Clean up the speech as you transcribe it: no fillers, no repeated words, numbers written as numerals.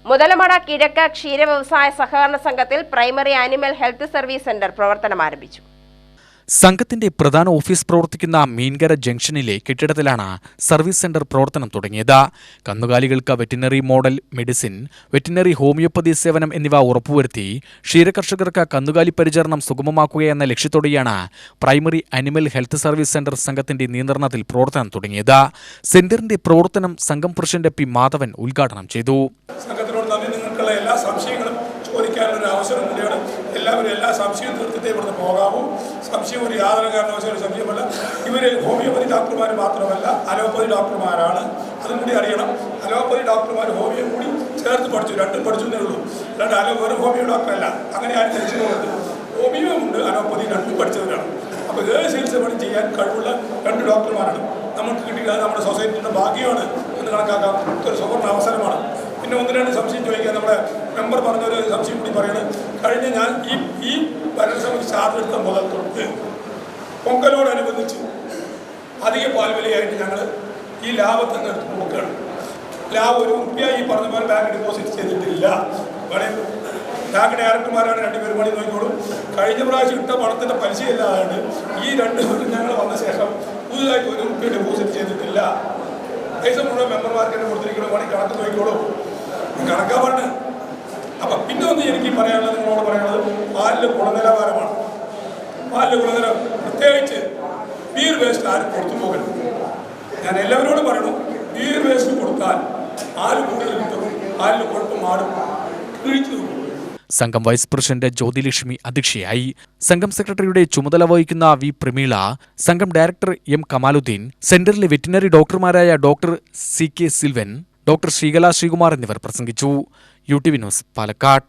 മുതലമട കിഴക്ക് ക്ഷീര വ്യവസായ സഹകരണ സംഘത്തിൽ primary animal health service centre പ്രവർത്തനം ആരംഭിച്ചു. സംഘത്തിന്റെ പ്രധാന ഓഫീസ് പ്രവർത്തിക്കുന്ന മീൻകര ജംഗ്ഷനിലെ കെട്ടിടത്തിലാണ് സർവീസ് സെന്റർ പ്രവർത്തനം തുടങ്ങിയത്. കന്നുകാലികൾക്ക് veterinary model medicine, veterinary homeopathy സേവനം എന്നിവ ഉറപ്പുവരുത്തി ക്ഷീരകർഷകർക്ക് കന്നുകാലി പരിചരണം സുഗമമാക്കുകയെന്ന ലക്ഷ്യത്തോടെയാണ് primary animal health service centre സംഘത്തിന്റെ നിയന്ത്രണത്തിൽ പ്രവർത്തനം തുടങ്ങിയത്. സെന്ററിന്റെ പ്രവർത്തനം സംഘം പ്രസിഡന്റ് പി മാധവൻ ഉദ്ഘാടനം ചെയ്തു. എല്ലാ സംശയങ്ങളും ചോദിക്കാനുള്ള അവസരം കൂടിയാണ്. എല്ലാവരും എല്ലാ സംശയവും തീർത്തിട്ടേ ഇവിടുന്ന് പോകാവൂ. സംശയം ഒരു യാതൊരു കാരണവശാലും സംശയമല്ല. ഇവർ ഹോമിയോപ്പതി ഡോക്ടർമാർ മാത്രമല്ല, അലോപ്പതി ഡോക്ടർമാരാണ്. അതും കൂടി അറിയണം. അലോപ്പതി ഡോക്ടർമാർ ഹോമിയോ കൂടി ചേർത്ത് പഠിച്ചു, രണ്ടും പഠിച്ചു എന്നേ ഉള്ളൂ. അല്ലാണ്ട് ഒരു ഹോമിയോ ഡോക്ടറല്ല. അങ്ങനെ ആരും ധരിച്ചതുകൊണ്ട് ഹോമിയോ ഉണ്ട്, അലോപ്പതി രണ്ടും പഠിച്ചവരാണ്. അപ്പോൾ ഏത് ചികിത്സ പണി ചെയ്യാൻ കഴിവുള്ള രണ്ട് ഡോക്ടർമാരാണ് നമുക്ക് കിട്ടിയത്. നമ്മുടെ സൊസൈറ്റിയുടെ ഭാഗ്യമാണ് എന്ന് കണക്കാക്കാം. ഒരു സുവർണ്ണ അവസരമാണ്. പിന്നെ ഒന്ന് രണ്ട് സംശയം ചോദിക്കാൻ നമ്മുടെ മെമ്പർ പറഞ്ഞൊരു സംശയം കൂടി പറയണം. കഴിഞ്ഞ ഞാൻ ഈ ഭരണസമിതി ചാർജെടുത്ത മുതൽ തൊട്ട് പൊങ്കലോടനുബന്ധിച്ച് അധിക പാൽവിലയായിട്ട് ഞങ്ങൾ ഈ ലാഭത്തിൽ നിന്ന് എടുത്ത് കൊടുക്കുകയാണ്. ലാഭം ഒരു റുപ്യ ഈ പറഞ്ഞ പോലെ ബാങ്ക് ഡെപ്പോസിറ്റ് ചെയ്തിട്ടില്ല. ബാങ്ക് ഡയറക്ടർമാരാണ് രണ്ടുപേരും പണി നോക്കിക്കോളും. കഴിഞ്ഞ പ്രാവശ്യം ഇട്ട പണത്തിൻ്റെ പലിശയില്ലാതെ ഈ രണ്ടുപേരും ഞങ്ങൾ വന്ന ശേഷം പുതുതായിട്ട് ഒരു റുപ്യ ഡെപ്പോസിറ്റ് ചെയ്തിട്ടില്ല. പൈസ മുഴുവൻ മെമ്പർമാർക്ക് തന്നെ കൊടുത്തിരിക്കണം. പണി കണക്ക് നോക്കിക്കോളൂ, കണക്കാ പറഞ്ഞ്. അപ്പം പിന്നെ ഒന്ന് എനിക്ക് പറയാനുള്ളത്, നിങ്ങളോട് പറയാനുള്ളത്, പാലിൻ്റെ ഗുണനിലവാരമാണ്. പാലിൻ്റെ ഗുണനിലവാരം പ്രത്യേകിച്ച് ബീർ വേസ്റ്റ് ആരും കൊടുത്തു പോകരുത്. ഞാൻ എല്ലാവരോടും പറയണം, ബീർ വേസ്റ്റ് കൊടുത്താൽ ആര് കൂടുതൽ കിട്ടും, പാലിന് കുഴപ്പം മാറും, കിഴിച്ചു നോക്കും. സംഘം വൈസ് പ്രസിഡന്റ് ജ്യോതിലക്ഷ്മി അധ്യക്ഷയായി. സംഘം സെക്രട്ടറിയുടെ ചുമതല വഹിക്കുന്ന വി പ്രമീള, സംഘം ഡയറക്ടർ എം കമാലുദ്ദീൻ, സെന്ററിലെ വെറ്റിനറി ഡോക്ടർമാരായ doctor C K Silvan, doctor Sreekala Sreekumar എന്നിവർ പ്രസംഗിച്ചു. UTV news, Palakkad.